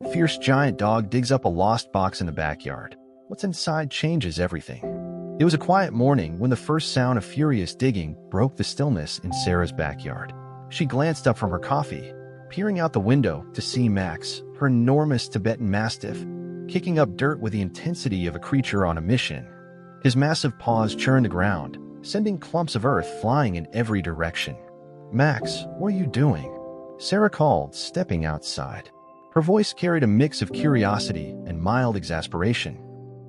Fierce giant dog digs up a lost box in the backyard. What's inside changes everything. It was a quiet morning when the first sound of furious digging broke the stillness in Sarah's backyard. She glanced up from her coffee, peering out the window to see Max, her enormous Tibetan Mastiff, kicking up dirt with the intensity of a creature on a mission. His massive paws churned the ground, sending clumps of earth flying in every direction. "Max, what are you doing?" Sarah called, stepping outside. Her voice carried a mix of curiosity and mild exasperation.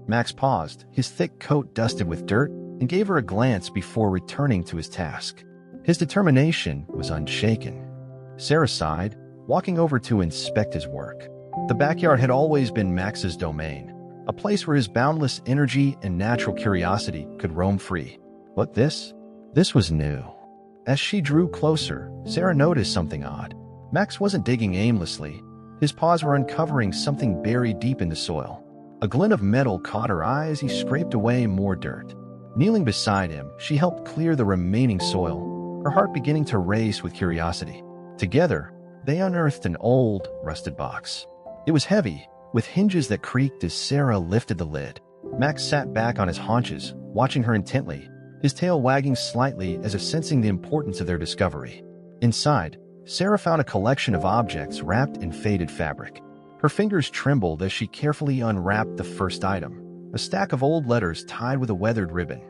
Max paused, his thick coat dusted with dirt, and gave her a glance before returning to his task. His determination was unshaken. Sarah sighed, walking over to inspect his work. The backyard had always been Max's domain, a place where his boundless energy and natural curiosity could roam free. But this was new. As she drew closer, Sarah noticed something odd. Max wasn't digging aimlessly. His paws were uncovering something buried deep in the soil. A glint of metal caught her eye as he scraped away more dirt. Kneeling beside him, she helped clear the remaining soil, her heart beginning to race with curiosity. Together, they unearthed an old, rusted box. It was heavy, with hinges that creaked as Sarah lifted the lid. Max sat back on his haunches, watching her intently, his tail wagging slightly as if sensing the importance of their discovery. Inside, Sarah found a collection of objects wrapped in faded fabric. Her fingers trembled as she carefully unwrapped the first item, a stack of old letters tied with a weathered ribbon.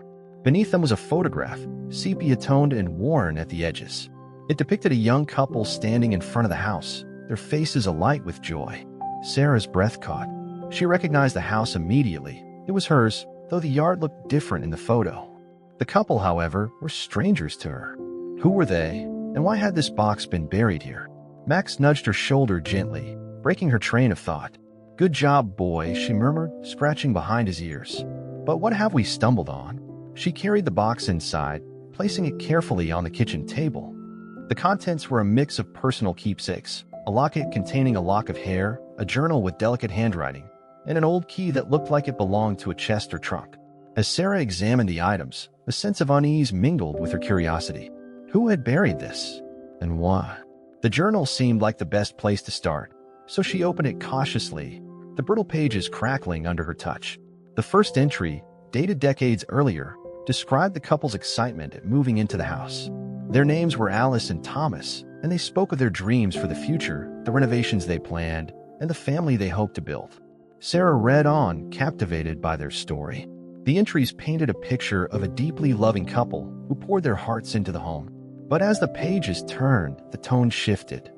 Beneath them was a photograph, sepia-toned and worn at the edges. It depicted a young couple standing in front of the house, their faces alight with joy. Sarah's breath caught. She recognized the house immediately. It was hers, though the yard looked different in the photo. The couple, however, were strangers to her. Who were they, and why had this box been buried here? Max nudged her shoulder gently, breaking her train of thought. "Good job, boy," she murmured, scratching behind his ears. "But what have we stumbled on?" She carried the box inside, placing it carefully on the kitchen table. The contents were a mix of personal keepsakes, a locket containing a lock of hair, a journal with delicate handwriting, and an old key that looked like it belonged to a chest or trunk. As Sarah examined the items, a sense of unease mingled with her curiosity. Who had buried this? And why? The journal seemed like the best place to start, so she opened it cautiously, the brittle pages crackling under her touch. The first entry, dated decades earlier, described the couple's excitement at moving into the house. Their names were Alice and Thomas, and they spoke of their dreams for the future, the renovations they planned, and the family they hoped to build. Sarah read on, captivated by their story. The entries painted a picture of a deeply loving couple who poured their hearts into the home. But as the pages turned, the tone shifted.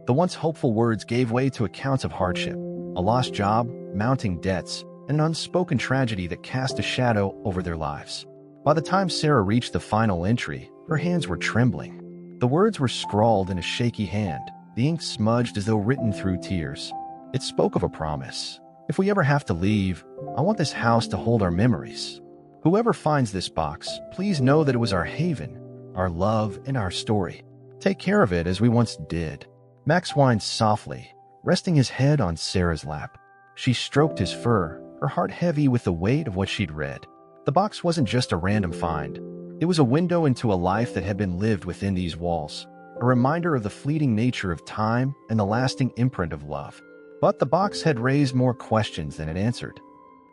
The once hopeful words gave way to accounts of hardship, a lost job, mounting debts, and an unspoken tragedy that cast a shadow over their lives. By the time Sarah reached the final entry, her hands were trembling. The words were scrawled in a shaky hand, the ink smudged as though written through tears. It spoke of a promise. "If we ever have to leave, I want this house to hold our memories. Whoever finds this box, please know that it was our haven, our love, and our story. Take care of it as we once did." Max whined softly, resting his head on Sarah's lap. She stroked his fur, her heart heavy with the weight of what she'd read. The box wasn't just a random find. It was a window into a life that had been lived within these walls, a reminder of the fleeting nature of time and the lasting imprint of love. But the box had raised more questions than it answered.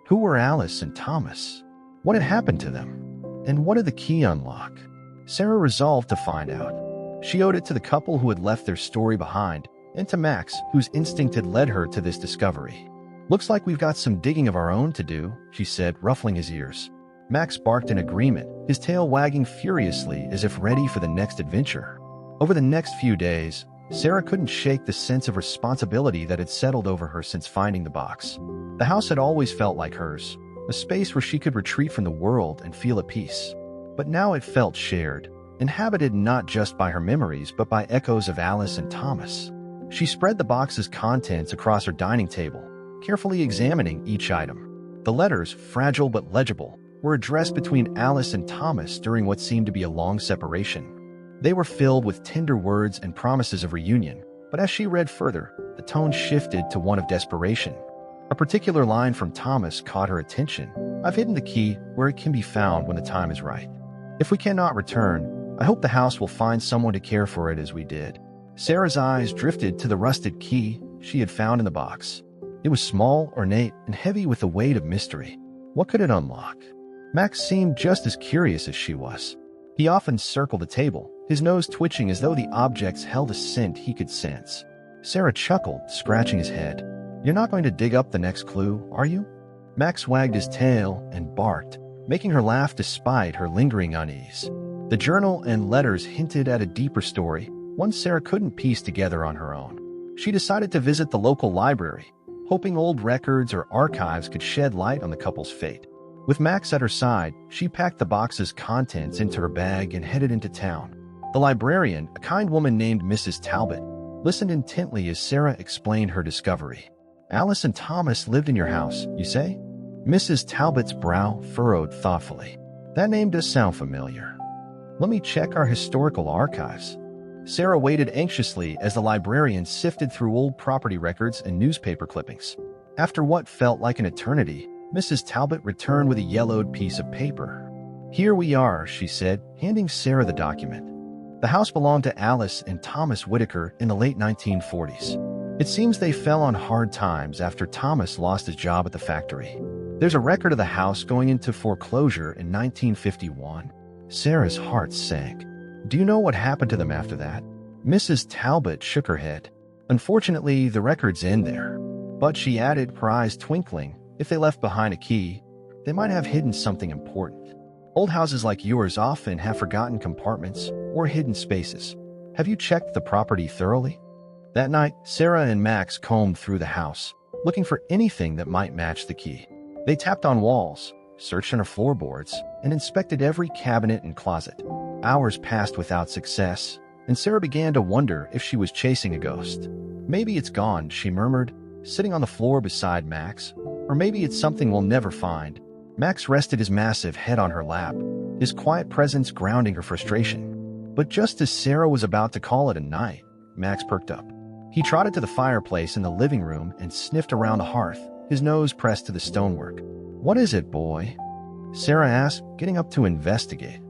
Who were Alice and Thomas? What had happened to them? And what did the key unlock? Sarah resolved to find out. She owed it to the couple who had left their story behind, and to Max, whose instinct had led her to this discovery. "Looks like we've got some digging of our own to do," she said, ruffling his ears. Max barked in agreement, his tail wagging furiously as if ready for the next adventure. Over the next few days, Sarah couldn't shake the sense of responsibility that had settled over her since finding the box. The house had always felt like hers, a space where she could retreat from the world and feel at peace. But now it felt shared, inhabited not just by her memories but by echoes of Alice and Thomas. She spread the box's contents across her dining table, carefully examining each item. The letters, fragile but legible, were addressed between Alice and Thomas during what seemed to be a long separation. They were filled with tender words and promises of reunion, but as she read further, the tone shifted to one of desperation. A particular line from Thomas caught her attention. "I've hidden the key where it can be found when the time is right. If we cannot return, I hope the house will find someone to care for it as we did." Sarah's eyes drifted to the rusted key, she had found in the box. It was small, ornate, and heavy with the weight of mystery. What could it unlock? Max seemed just as curious as she was. He often circled the table, his nose twitching as though the objects held a scent he could sense. Sarah chuckled, scratching his head. "You're not going to dig up the next clue, are you?" Max wagged his tail and barked, making her laugh despite her lingering unease. The journal and letters hinted at a deeper story, one Sarah couldn't piece together on her own. She decided to visit the local library, hoping old records or archives could shed light on the couple's fate. With Max at her side, she packed the box's contents into her bag and headed into town. The librarian, a kind woman named Mrs. Talbot, listened intently as Sarah explained her discovery. "Alice and Thomas lived in your house, you say?" Mrs. Talbot's brow furrowed thoughtfully. "That name does sound familiar. Let me check our historical archives." Sarah waited anxiously as the librarian sifted through old property records and newspaper clippings. After what felt like an eternity, Mrs. Talbot returned with a yellowed piece of paper. "Here we are," she said, handing Sarah the document. The house belonged to Alice and Thomas Whitaker in the late 1940s. It seems they fell on hard times after Thomas lost his job at the factory. There's a record of the house going into foreclosure in 1951. Sarah's heart sank. "Do you know what happened to them after that?" Mrs. Talbot shook her head. "Unfortunately, the records end there." But she added, her eyes twinkling, "If they left behind a key, they might have hidden something important. Old houses like yours often have forgotten compartments or hidden spaces. Have you checked the property thoroughly?" That night, Sarah and Max combed through the house, looking for anything that might match the key. They tapped on walls, searched under floorboards, and inspected every cabinet and closet. Hours passed without success, and Sarah began to wonder if she was chasing a ghost. "Maybe it's gone," she murmured, sitting on the floor beside Max. "Or maybe it's something we'll never find." Max rested his massive head on her lap, his quiet presence grounding her frustration. But just as Sarah was about to call it a night, Max perked up. He trotted to the fireplace in the living room and sniffed around the hearth, his nose pressed to the stonework. "What is it, boy?" Sarah asked, getting up to investigate.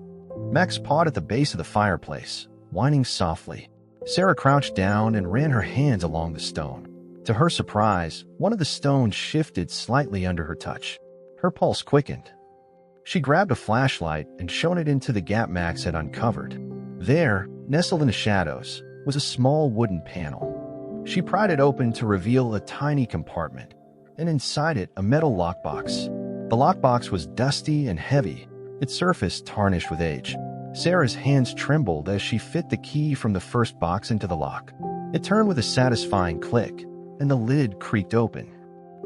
Max pawed at the base of the fireplace, whining softly. Sarah crouched down and ran her hands along the stone. To her surprise, one of the stones shifted slightly under her touch. Her pulse quickened. She grabbed a flashlight and shone it into the gap Max had uncovered. There, nestled in the shadows, was a small wooden panel. She pried it open to reveal a tiny compartment, and inside it a metal lockbox. The lockbox was dusty and heavy, its surface tarnished with age. Sarah's hands trembled as she fit the key from the first box into the lock. It turned with a satisfying click, and the lid creaked open.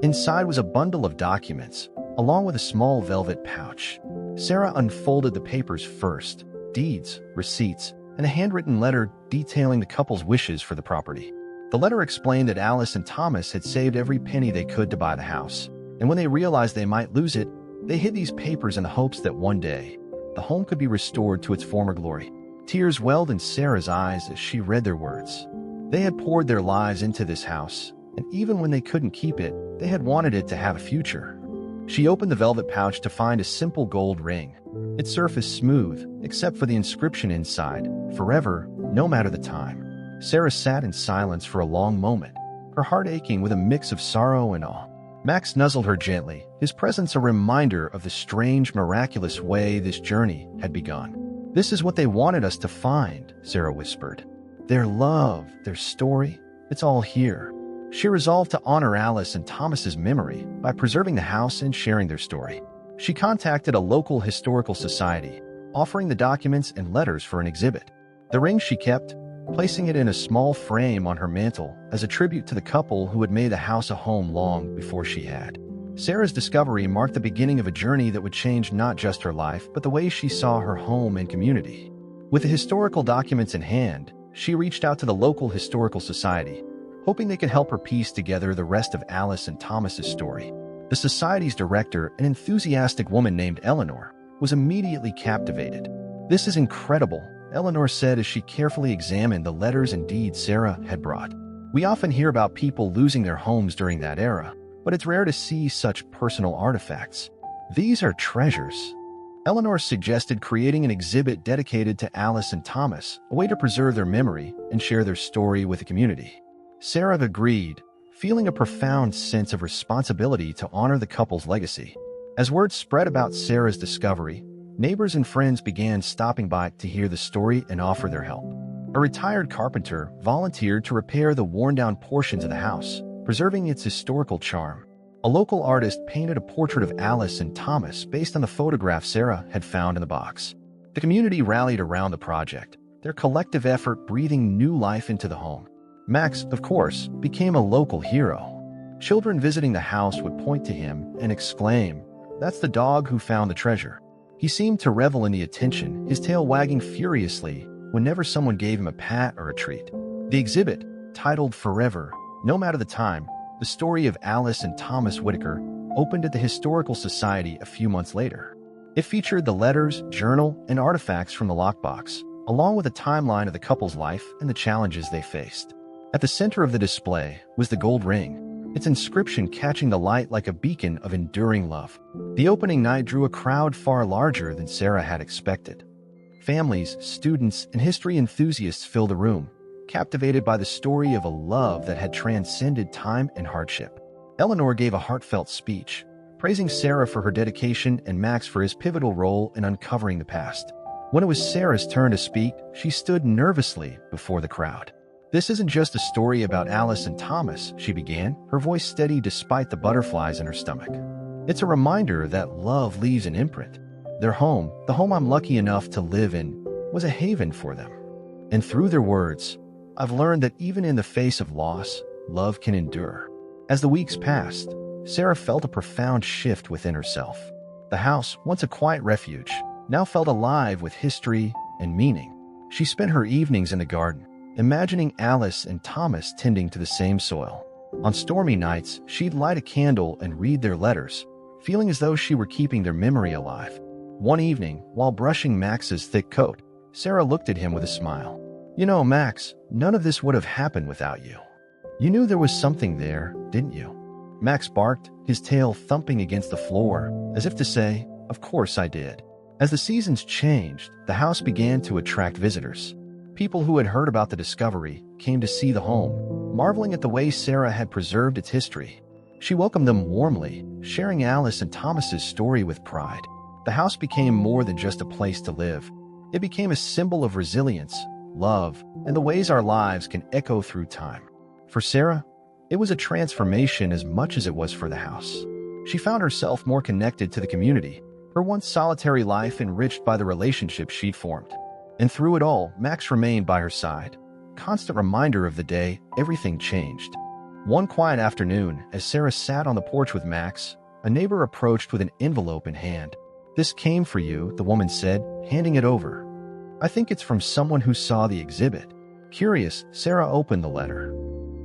Inside was a bundle of documents, along with a small velvet pouch. Sarah unfolded the papers first, deeds, receipts, and a handwritten letter detailing the couple's wishes for the property. The letter explained that Alice and Thomas had saved every penny they could to buy the house, and when they realized they might lose it, they hid these papers in the hopes that one day, the home could be restored to its former glory. Tears welled in Sarah's eyes as she read their words. They had poured their lives into this house, and even when they couldn't keep it, they had wanted it to have a future. She opened the velvet pouch to find a simple gold ring, its surface smooth, except for the inscription inside, "Forever, no matter the time." Sarah sat in silence for a long moment, her heart aching with a mix of sorrow and awe. Max nuzzled her gently, his presence a reminder of the strange, miraculous way this journey had begun. "This is what they wanted us to find," Sarah whispered. "Their love, their story, it's all here." She resolved to honor Alice and Thomas's memory by preserving the house and sharing their story. She contacted a local historical society, offering the documents and letters for an exhibit. The ring she kept, placing it in a small frame on her mantle as a tribute to the couple who had made the house a home long before she had. Sarah's discovery marked the beginning of a journey that would change not just her life, but the way she saw her home and community. With the historical documents in hand, she reached out to the local historical society, hoping they could help her piece together the rest of Alice and Thomas's story. The society's director, an enthusiastic woman named Eleanor, was immediately captivated. "This is incredible," Eleanor said as she carefully examined the letters and deeds Sarah had brought. "We often hear about people losing their homes during that era, but it's rare to see such personal artifacts. These are treasures." Eleanor suggested creating an exhibit dedicated to Alice and Thomas, a way to preserve their memory and share their story with the community. Sarah agreed, feeling a profound sense of responsibility to honor the couple's legacy. As word spread about Sarah's discovery, neighbors and friends began stopping by to hear the story and offer their help. A retired carpenter volunteered to repair the worn-down portions of the house, preserving its historical charm. A local artist painted a portrait of Alice and Thomas based on the photograph Sarah had found in the box. The community rallied around the project, their collective effort breathing new life into the home. Max, of course, became a local hero. Children visiting the house would point to him and exclaim, "That's the dog who found the treasure." He seemed to revel in the attention, his tail wagging furiously whenever someone gave him a pat or a treat. The exhibit, titled Forever, No Matter the Time, the story of Alice and Thomas Whitaker, opened at the Historical Society a few months later. It featured the letters, journal, and artifacts from the lockbox, along with a timeline of the couple's life and the challenges they faced. At the center of the display was the gold ring, its inscription catching the light like a beacon of enduring love. The opening night drew a crowd far larger than Sarah had expected. Families, students, and history enthusiasts filled the room, captivated by the story of a love that had transcended time and hardship. Eleanor gave a heartfelt speech, praising Sarah for her dedication and Max for his pivotal role in uncovering the past. When it was Sarah's turn to speak, she stood nervously before the crowd. "This isn't just a story about Alice and Thomas," she began, her voice steady despite the butterflies in her stomach. "It's a reminder that love leaves an imprint. Their home, the home I'm lucky enough to live in, was a haven for them. And through their words, I've learned that even in the face of loss, love can endure." As the weeks passed, Sarah felt a profound shift within herself. The house, once a quiet refuge, now felt alive with history and meaning. She spent her evenings in the garden, imagining Alice and Thomas tending to the same soil. On stormy nights, she'd light a candle and read their letters, feeling as though she were keeping their memory alive. One evening, while brushing Max's thick coat, Sarah looked at him with a smile. "You know, Max, none of this would have happened without you. You knew there was something there, didn't you?" Max barked, his tail thumping against the floor, as if to say, "Of course I did." As the seasons changed, the house began to attract visitors. People who had heard about the discovery came to see the home, marveling at the way Sarah had preserved its history. She welcomed them warmly, sharing Alice and Thomas's story with pride. The house became more than just a place to live. It became a symbol of resilience, love, and the ways our lives can echo through time. For Sarah, it was a transformation as much as it was for the house. She found herself more connected to the community, her once solitary life enriched by the relationships she'd formed. And through it all, Max remained by her side, constant reminder of the day everything changed. One quiet afternoon, as Sarah sat on the porch with Max, a neighbor approached with an envelope in hand. "This came for you," the woman said, handing it over. "I think it's from someone who saw the exhibit." Curious, Sarah opened the letter.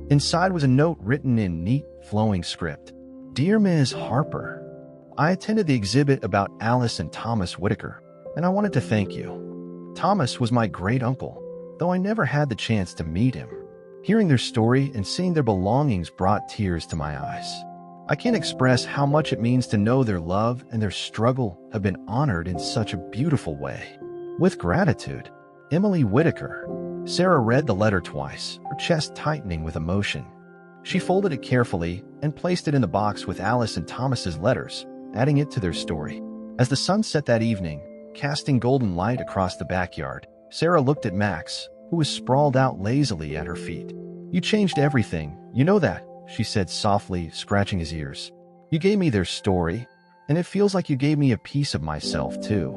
Inside was a note written in neat, flowing script. "Dear Ms. Harper, I attended the exhibit about Alice and Thomas Whitaker, and I wanted to thank you. Thomas was my great-uncle, though I never had the chance to meet him. Hearing their story and seeing their belongings brought tears to my eyes. I can't express how much it means to know their love and their struggle have been honored in such a beautiful way. With gratitude, Emily Whitaker." Sarah read the letter twice, her chest tightening with emotion. She folded it carefully and placed it in the box with Alice and Thomas's letters, adding it to their story. As the sun set that evening, casting golden light across the backyard, Sarah looked at Max, who was sprawled out lazily at her feet. "You changed everything, you know that," she said softly, scratching his ears. "You gave me their story, and it feels like you gave me a piece of myself, too."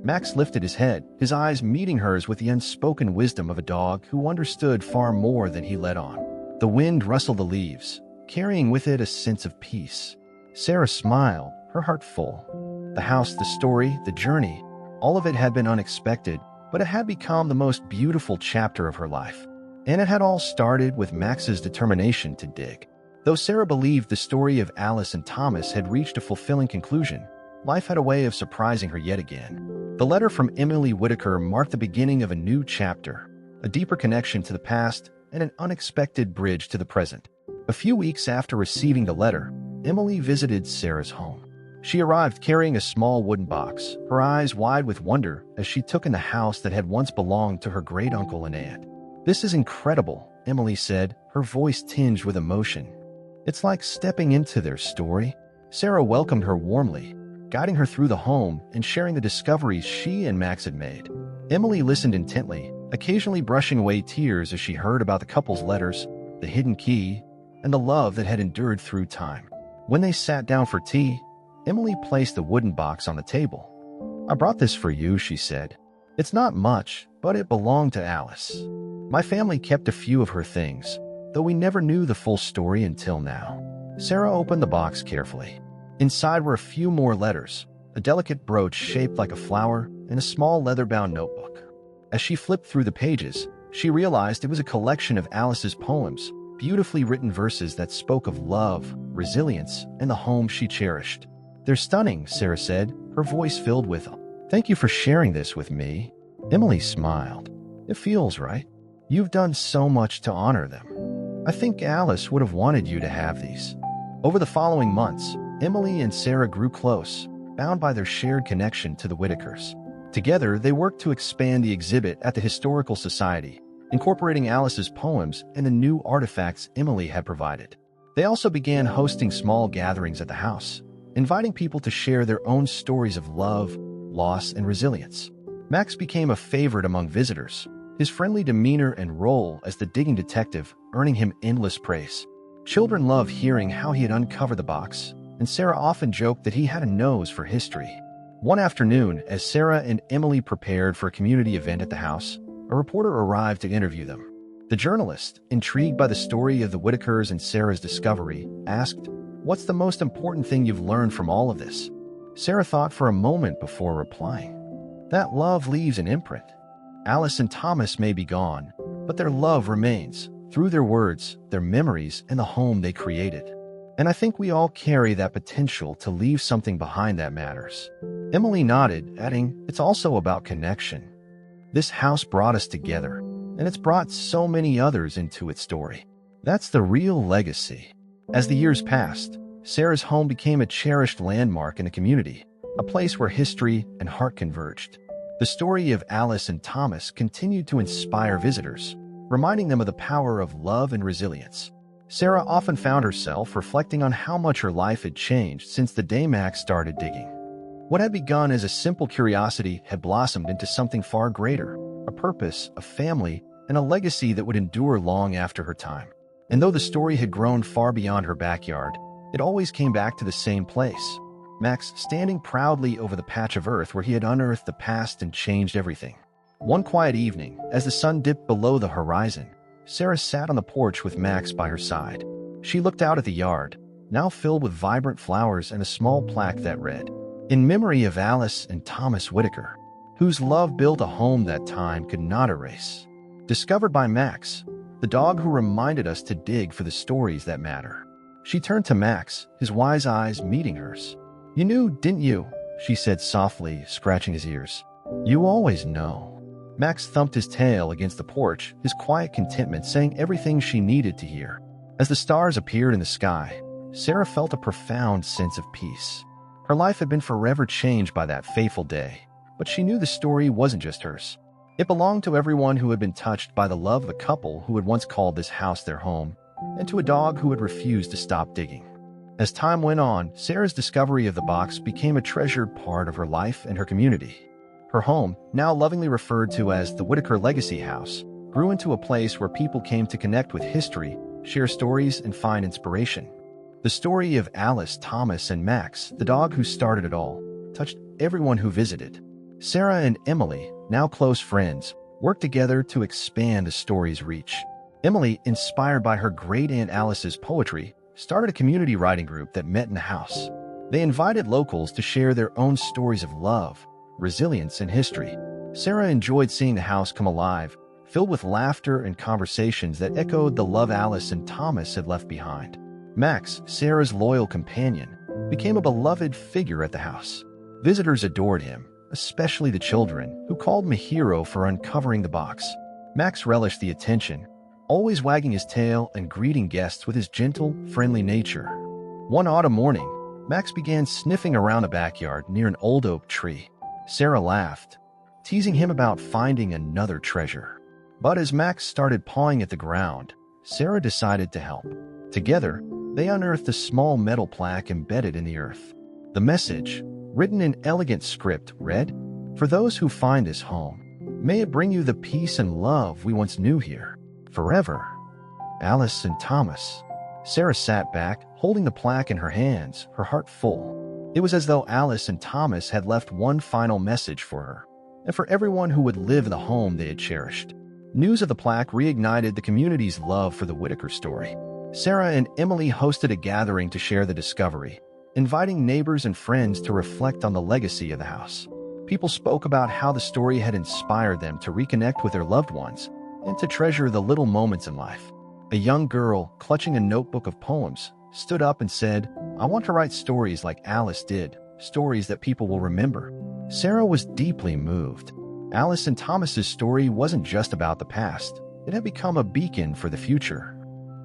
Max lifted his head, his eyes meeting hers with the unspoken wisdom of a dog who understood far more than he let on. The wind rustled the leaves, carrying with it a sense of peace. Sarah smiled, her heart full. The house, the story, the journey, all of it had been unexpected, but it had become the most beautiful chapter of her life. And it had all started with Max's determination to dig. Though Sarah believed the story of Alice and Thomas had reached a fulfilling conclusion, life had a way of surprising her yet again. The letter from Emily Whitaker marked the beginning of a new chapter, a deeper connection to the past, and an unexpected bridge to the present. A few weeks after receiving the letter, Emily visited Sarah's home. She arrived carrying a small wooden box, her eyes wide with wonder as she took in the house that had once belonged to her great-uncle and aunt. "This is incredible," Emily said, her voice tinged with emotion. It's like stepping into their story. Sarah welcomed her warmly, guiding her through the home and sharing the discoveries she and Max had made. Emily listened intently, occasionally brushing away tears as she heard about the couple's letters, the hidden key, and the love that had endured through time. When they sat down for tea, Emily placed the wooden box on the table. "I brought this for you," she said. "It's not much, but it belonged to Alice. My family kept a few of her things, though we never knew the full story until now." Sarah opened the box carefully. Inside were a few more letters, a delicate brooch shaped like a flower, and a small leather-bound notebook. As she flipped through the pages, she realized it was a collection of Alice's poems, beautifully written verses that spoke of love, resilience, and the home she cherished. "They're stunning," Sarah said, her voice filled with, "Thank you for sharing this with me." Emily smiled. "It feels right. You've done so much to honor them. I think Alice would have wanted you to have these." Over the following months, Emily and Sarah grew close, bound by their shared connection to the Whitakers. Together, they worked to expand the exhibit at the Historical Society, incorporating Alice's poems and the new artifacts Emily had provided. They also began hosting small gatherings at the house, inviting people to share their own stories of love, loss, and resilience. Max became a favorite among visitors, his friendly demeanor and role as the digging detective earning him endless praise. Children loved hearing how he had uncovered the box, and Sarah often joked that he had a nose for history. One afternoon, as Sarah and Emily prepared for a community event at the house, a reporter arrived to interview them. The journalist, intrigued by the story of the Whitakers and Sarah's discovery, asked, "What's the most important thing you've learned from all of this?" Sarah thought for a moment before replying. "That love leaves an imprint. Alice and Thomas may be gone, but their love remains, through their words, their memories, and the home they created. And I think we all carry that potential to leave something behind that matters." Emily nodded, adding, "It's also about connection. This house brought us together, and it's brought so many others into its story. That's the real legacy." As the years passed, Sarah's home became a cherished landmark in the community, a place where history and heart converged. The story of Alice and Thomas continued to inspire visitors, reminding them of the power of love and resilience. Sarah often found herself reflecting on how much her life had changed since the day Max started digging. What had begun as a simple curiosity had blossomed into something far greater, a purpose, a family, and a legacy that would endure long after her time. And though the story had grown far beyond her backyard, it always came back to the same place, Max standing proudly over the patch of earth where he had unearthed the past and changed everything. One quiet evening, as the sun dipped below the horizon, Sarah sat on the porch with Max by her side. She looked out at the yard, now filled with vibrant flowers and a small plaque that read, "In memory of Alice and Thomas Whitaker, whose love built a home that time could not erase. Discovered by Max, the dog who reminded us to dig for the stories that matter." She turned to Max, his wise eyes meeting hers. "You knew, didn't you?" she said softly, scratching his ears. "You always know." Max thumped his tail against the porch, his quiet contentment saying everything she needed to hear. As the stars appeared in the sky, Sarah felt a profound sense of peace. Her life had been forever changed by that fateful day, but she knew the story wasn't just hers. It belonged to everyone who had been touched by the love of a couple who had once called this house their home, and to a dog who had refused to stop digging. As time went on, Sarah's discovery of the box became a treasured part of her life and her community. Her home, now lovingly referred to as the Whitaker Legacy House, grew into a place where people came to connect with history, share stories, and find inspiration. The story of Alice, Thomas, and Max, the dog who started it all, touched everyone who visited. Sarah and Emily, now close friends, worked together to expand the story's reach. Emily, inspired by her great-aunt Alice's poetry, started a community writing group that met in the house. They invited locals to share their own stories of love, resilience, and history. Sarah enjoyed seeing the house come alive, filled with laughter and conversations that echoed the love Alice and Thomas had left behind. Max, Sarah's loyal companion, became a beloved figure at the house. Visitors adored him, especially the children, who called him a hero for uncovering the box. Max relished the attention, always wagging his tail and greeting guests with his gentle, friendly nature. One autumn morning, Max began sniffing around the backyard near an old oak tree. Sarah laughed, teasing him about finding another treasure. But as Max started pawing at the ground, Sarah decided to help. Together, They unearthed a small metal plaque embedded in the earth. The message, written in elegant script, read, "For those who find this home, may it bring you the peace and love we once knew here, forever. Alice and Thomas." Sarah sat back, holding the plaque in her hands, her heart full. It was as though Alice and Thomas had left one final message for her, and for everyone who would live in the home they had cherished. News of the plaque reignited the community's love for the Whitaker story. Sarah and Emily hosted a gathering to share the discovery, inviting neighbors and friends to reflect on the legacy of the house. People spoke about how the story had inspired them to reconnect with their loved ones and to treasure the little moments in life. A young girl, clutching a notebook of poems, stood up and said, "I want to write stories like Alice did, stories that people will remember." Sarah was deeply moved. Alice and Thomas's story wasn't just about the past. It had become a beacon for the future.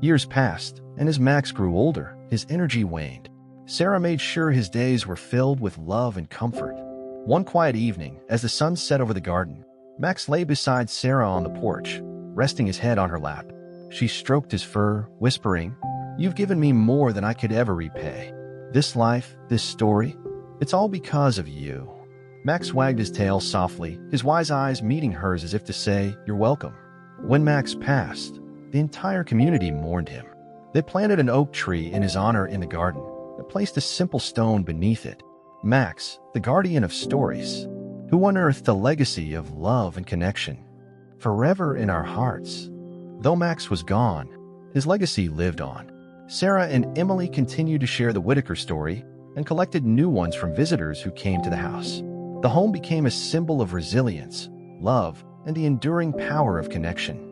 Years passed, and as Max grew older, his energy waned. Sarah made sure his days were filled with love and comfort. One quiet evening, as the sun set over the garden, Max lay beside Sarah on the porch, resting his head on her lap. She stroked his fur, whispering, "You've given me more than I could ever repay. This life, this story, it's all because of you." Max wagged his tail softly, his wise eyes meeting hers as if to say, "You're welcome." When Max passed, the entire community mourned him. They planted an oak tree in his honor in the garden and placed a simple stone beneath it. Max, the guardian of stories, who unearthed a legacy of love and connection, forever in our hearts. Though Max was gone, his legacy lived on. Sarah and Emily continued to share the Whitaker story and collected new ones from visitors who came to the house. The home became a symbol of resilience, love, and the enduring power of connection.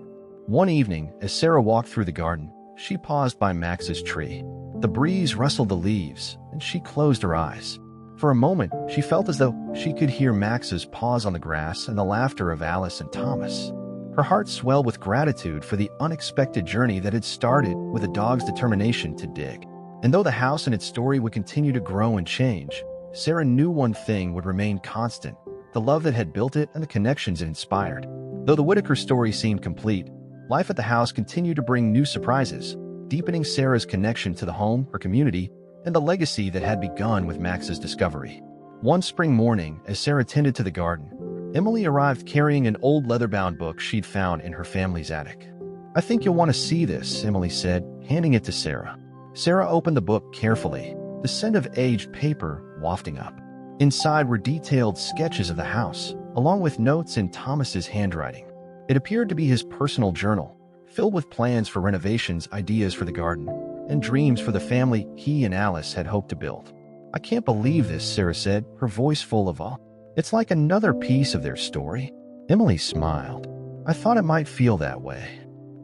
One evening, as Sarah walked through the garden, she paused by Max's tree. The breeze rustled the leaves, and she closed her eyes. For a moment, she felt as though she could hear Max's paws on the grass and the laughter of Alice and Thomas. Her heart swelled with gratitude for the unexpected journey that had started with a dog's determination to dig. And though the house and its story would continue to grow and change, Sarah knew one thing would remain constant: the love that had built it and the connections it inspired. Though the Whitaker story seemed complete, life at the house continued to bring new surprises, deepening Sarah's connection to the home, her community, and the legacy that had begun with Max's discovery. One spring morning, as Sarah tended to the garden, Emily arrived carrying an old leather-bound book she'd found in her family's attic. "I think you'll want to see this," Emily said, handing it to Sarah. Sarah opened the book carefully, the scent of aged paper wafting up. Inside were detailed sketches of the house, along with notes in Thomas's handwriting. It appeared to be his personal journal, filled with plans for renovations, ideas for the garden, and dreams for the family he and Alice had hoped to build. "I can't believe this," Sarah said, her voice full of awe. "It's like another piece of their story." Emily smiled. "I thought it might feel that way.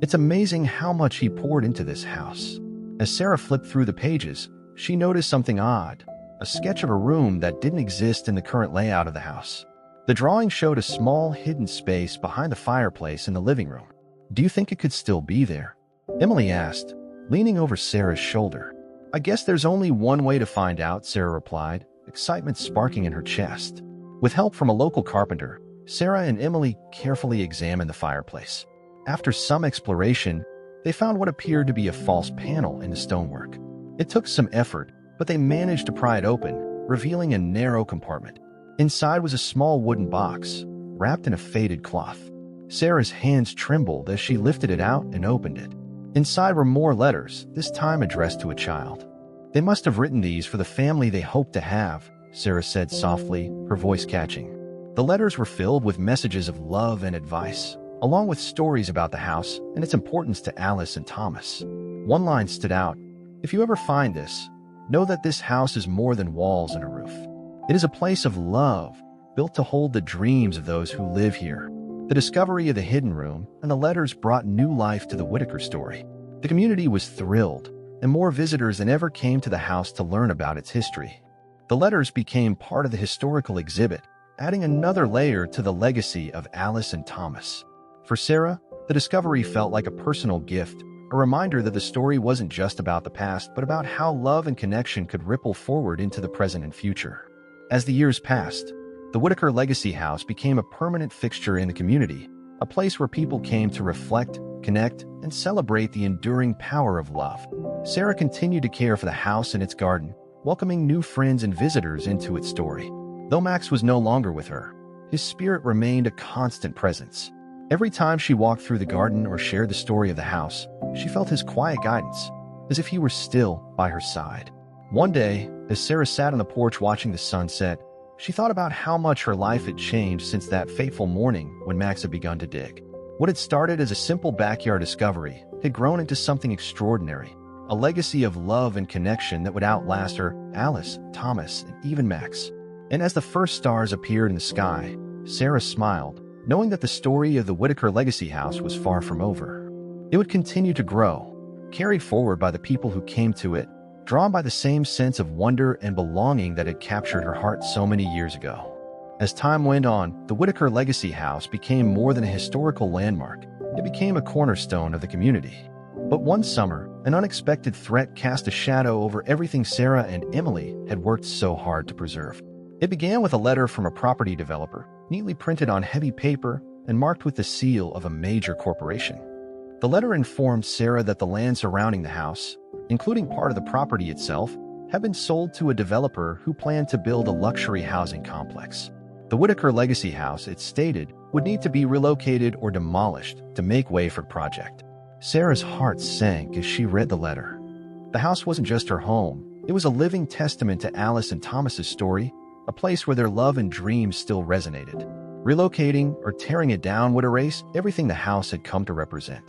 It's amazing how much he poured into this house." As Sarah flipped through the pages, she noticed something odd, a sketch of a room that didn't exist in the current layout of the house. The drawing showed a small hidden space behind the fireplace in the living room. "Do you think it could still be there?" Emily asked, leaning over Sarah's shoulder. "I guess there's only one way to find out," Sarah replied, excitement sparking in her chest. With help from a local carpenter, Sarah and Emily carefully examined the fireplace. After some exploration, they found what appeared to be a false panel in the stonework. It took some effort, but they managed to pry it open, revealing a narrow compartment. Inside was a small wooden box, wrapped in a faded cloth. Sarah's hands trembled as she lifted it out and opened it. Inside were more letters, this time addressed to a child. "They must have written these for the family they hoped to have," Sarah said softly, her voice catching. The letters were filled with messages of love and advice, along with stories about the house and its importance to Alice and Thomas. One line stood out: "If you ever find this, know that this house is more than walls and a roof. It is a place of love, built to hold the dreams of those who live here." The discovery of the hidden room and the letters brought new life to the Whitaker story. The community was thrilled, and more visitors than ever came to the house to learn about its history. The letters became part of the historical exhibit, adding another layer to the legacy of Alice and Thomas. For Sarah, the discovery felt like a personal gift, a reminder that the story wasn't just about the past, but about how love and connection could ripple forward into the present and future. As the years passed, the Whitaker Legacy House became a permanent fixture in the community, a place where people came to reflect, connect, and celebrate the enduring power of love. Sarah continued to care for the house and its garden, welcoming new friends and visitors into its story. Though Max was no longer with her, his spirit remained a constant presence. Every time she walked through the garden or shared the story of the house, she felt his quiet guidance, as if he were still by her side. One day, as Sarah sat on the porch watching the sunset, she thought about how much her life had changed since that fateful morning when Max had begun to dig. What had started as a simple backyard discovery had grown into something extraordinary, a legacy of love and connection that would outlast her, Alice, Thomas, and even Max. And as the first stars appeared in the sky, Sarah smiled, knowing that the story of the Whitaker Legacy House was far from over. It would continue to grow, carried forward by the people who came to it, drawn by the same sense of wonder and belonging that had captured her heart so many years ago. As time went on, the Whitaker Legacy House became more than a historical landmark. It became a cornerstone of the community. But one summer, an unexpected threat cast a shadow over everything Sarah and Emily had worked so hard to preserve. It began with a letter from a property developer, neatly printed on heavy paper and marked with the seal of a major corporation. The letter informed Sarah that the land surrounding the house, including part of the property itself, had been sold to a developer who planned to build a luxury housing complex. The Whitaker Legacy House, it stated, would need to be relocated or demolished to make way for the project. Sarah's heart sank as she read the letter. The house wasn't just her home, it was a living testament to Alice and Thomas's story, a place where their love and dreams still resonated. Relocating or tearing it down would erase everything the house had come to represent.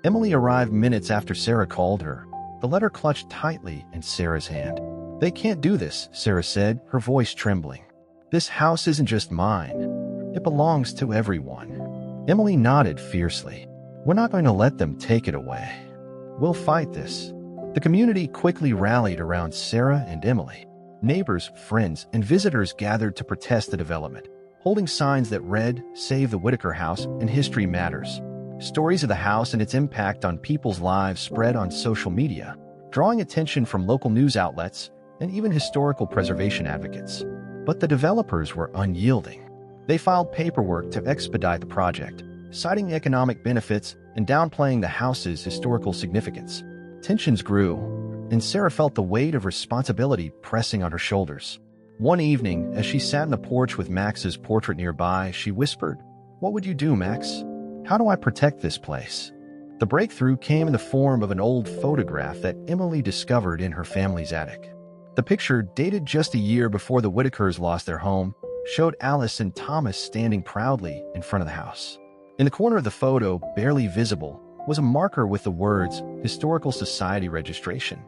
Emily arrived minutes after Sarah called her, the letter clutched tightly in Sarah's hand. "They can't do this," Sarah said, her voice trembling. "This house isn't just mine. It belongs to everyone." Emily nodded fiercely. "We're not going to let them take it away. We'll fight this." The community quickly rallied around Sarah and Emily. Neighbors, friends, and visitors gathered to protest the development, holding signs that read, "Save the Whitaker House" and "History Matters." Stories of the house and its impact on people's lives spread on social media, drawing attention from local news outlets and even historical preservation advocates. But the developers were unyielding. They filed paperwork to expedite the project, citing economic benefits and downplaying the house's historical significance. Tensions grew, and Sarah felt the weight of responsibility pressing on her shoulders. One evening, as she sat on the porch with Max's portrait nearby, she whispered, "What would you do, Max? How do I protect this place?" The breakthrough came in the form of an old photograph that Emily discovered in her family's attic. The picture, dated just a year before the Whitakers lost their home, showed Alice and Thomas standing proudly in front of the house. In the corner of the photo, barely visible, was a marker with the words, "Historical Society Registration."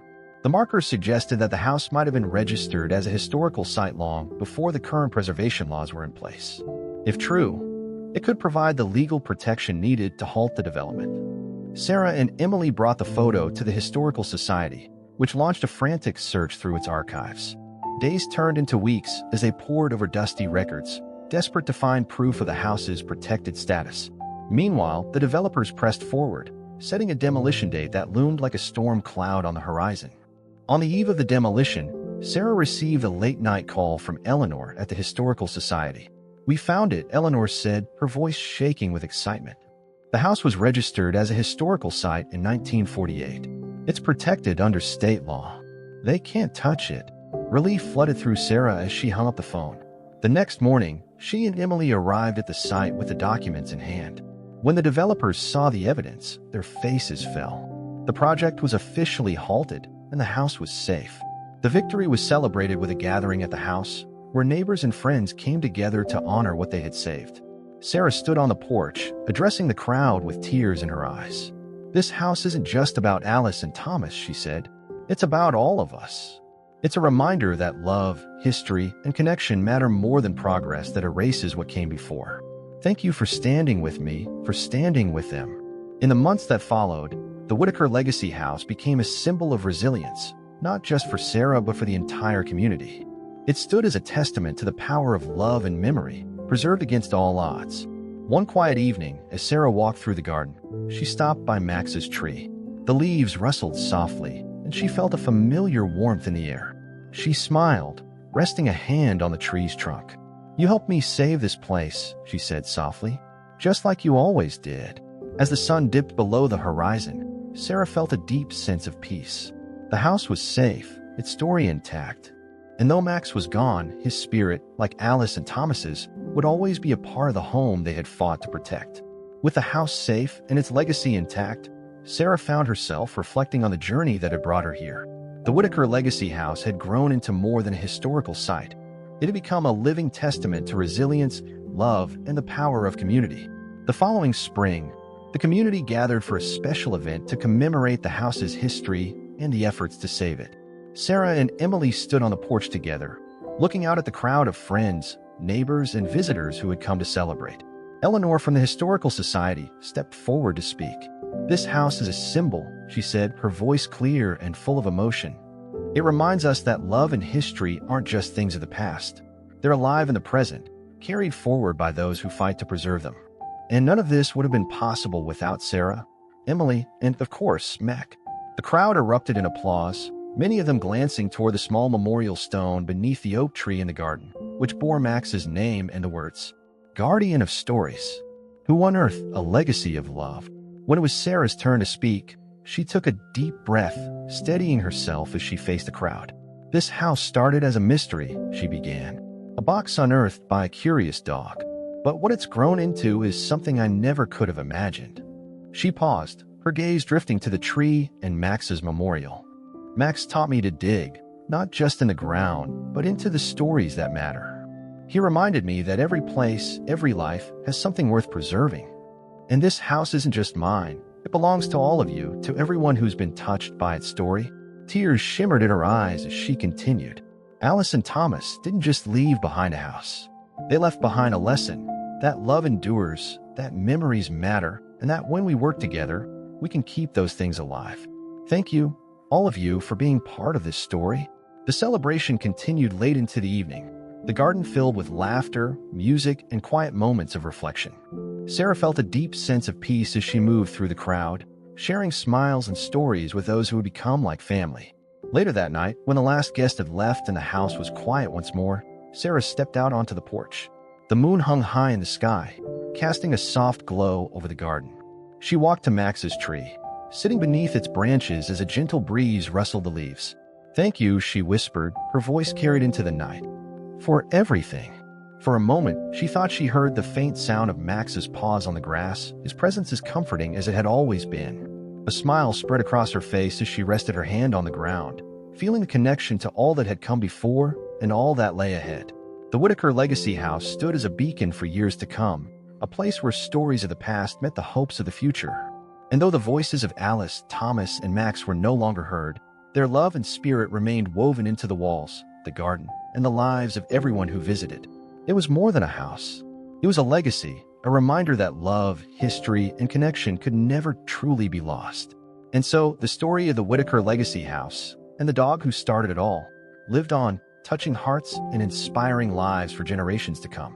The marker suggested that the house might have been registered as a historical site long before the current preservation laws were in place. If true, it could provide the legal protection needed to halt the development. Sarah and Emily brought the photo to the Historical Society, which launched a frantic search through its archives. Days turned into weeks as they pored over dusty records, desperate to find proof of the house's protected status. Meanwhile, the developers pressed forward, setting a demolition date that loomed like a storm cloud on the horizon. On the eve of the demolition, Sarah received a late-night call from Eleanor at the Historical Society. "We found it," Eleanor said, her voice shaking with excitement. The house was registered as a historical site in 1948. It's protected under state law. They can't touch it. Relief flooded through Sarah as she hung up the phone. The next morning, she and Emily arrived at the site with the documents in hand. When the developers saw the evidence, their faces fell. The project was officially halted, and the house was safe. The victory was celebrated with a gathering at the house, where neighbors and friends came together to honor what they had saved. Sarah stood on the porch, addressing the crowd with tears in her eyes. "This house isn't just about Alice and Thomas," she said. "It's about all of us. It's a reminder that love, history, and connection matter more than progress that erases what came before. Thank you for standing with me, for standing with them." In the months that followed, the Whitaker Legacy House became a symbol of resilience, not just for Sarah but for the entire community. It stood as a testament to the power of love and memory, preserved against all odds. One quiet evening, as Sarah walked through the garden, she stopped by Max's tree. The leaves rustled softly, and she felt a familiar warmth in the air. She smiled, resting a hand on the tree's trunk. "You helped me save this place," she said softly, "just like you always did." As the sun dipped below the horizon, Sarah felt a deep sense of peace. The house was safe, its story intact. And though Max was gone, his spirit, like Alice and Thomas's, would always be a part of the home they had fought to protect. With the house safe and its legacy intact, Sarah found herself reflecting on the journey that had brought her here. The Whitaker Legacy House had grown into more than a historical site. It had become a living testament to resilience, love, and the power of community. The following spring, the community gathered for a special event to commemorate the house's history and the efforts to save it. Sarah and Emily stood on the porch together, looking out at the crowd of friends, neighbors, and visitors who had come to celebrate. Eleanor from the Historical Society stepped forward to speak. "This house is a symbol," she said, her voice clear and full of emotion. "It reminds us that love and history aren't just things of the past. They're alive in the present, carried forward by those who fight to preserve them. And none of this would have been possible without Sarah, Emily, and, of course, Mac." The crowd erupted in applause, many of them glancing toward the small memorial stone beneath the oak tree in the garden, which bore Max's name and the words, "Guardian of Stories, who unearthed a legacy of love." When it was Sarah's turn to speak, she took a deep breath, steadying herself as she faced the crowd. "This house started as a mystery," she began, "a box unearthed by a curious dog. But what it's grown into is something I never could have imagined." She paused, her gaze drifting to the tree and Max's memorial. "Max taught me to dig, not just in the ground, but into the stories that matter. He reminded me that every place, every life, has something worth preserving. And this house isn't just mine. It belongs to all of you, to everyone who's been touched by its story." Tears shimmered in her eyes as she continued. Alice and Thomas didn't just leave behind a house. They left behind a lesson, that love endures, that memories matter, and that when we work together, we can keep those things alive. Thank you, all of you, for being part of this story. The celebration continued late into the evening, the garden filled with laughter, music, and quiet moments of reflection. Sarah felt a deep sense of peace as she moved through the crowd, sharing smiles and stories with those who had become like family. Later that night, when the last guest had left and the house was quiet once more, Sarah stepped out onto the porch. The moon hung high in the sky, casting a soft glow over the garden. She walked to Max's tree, sitting beneath its branches as a gentle breeze rustled the leaves. "Thank you," she whispered, her voice carried into the night, "for everything." For a moment, she thought she heard the faint sound of Max's paws on the grass, his presence as comforting as it had always been. A smile spread across her face as she rested her hand on the ground, feeling the connection to all that had come before and all that lay ahead. The Whitaker Legacy House stood as a beacon for years to come, a place where stories of the past met the hopes of the future. And though the voices of Alice, Thomas, and Max were no longer heard, their love and spirit remained woven into the walls, the garden, and the lives of everyone who visited. It was more than a house. It was a legacy, a reminder that love, history, and connection could never truly be lost. And so, the story of the Whitaker Legacy House, and the dog who started it all, lived on, touching hearts and inspiring lives for generations to come.